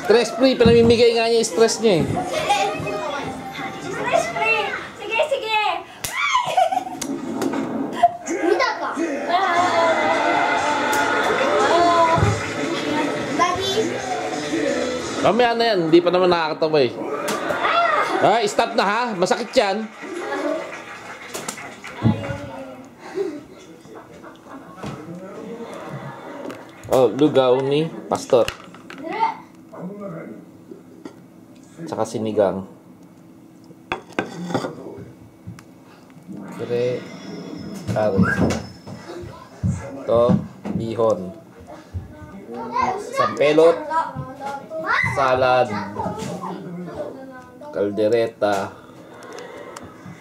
Stress free, pinamimigay nga niya yung stress niya eh. Stress free. Sige, sige. Mida ka. Daddy. Mamaya na yan, hindi pa naman nakakatawa eh. Ay, stop na ha, masakit yan. Oh, lugaw ni Pastor. Tsaka sinigang. Kire, kare. Ito, bihon. Sampelot. Salad. Kaldereta.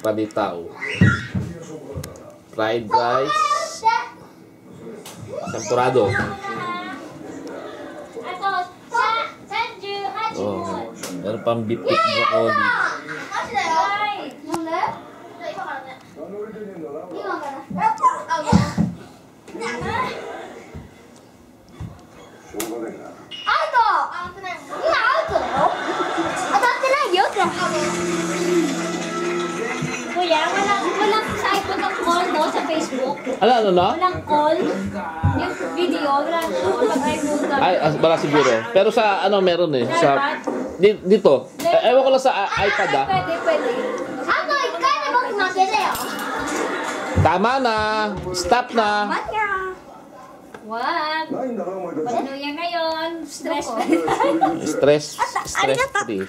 Palitaw. Fried rice. Sampurado. Oh, meron pang beef with broccoli. Kuya, walang site ng call no sa Facebook. Ano? Walang call. Yung video, walang mag-iPhone ka. Ay, wala siguro. Pero sa ano meron eh. Sa dito. Ewan ko lang sa iPad ah. Pwede. Tama na. Stop na. Wag. Ano yan ngayon? Stress. Stress free.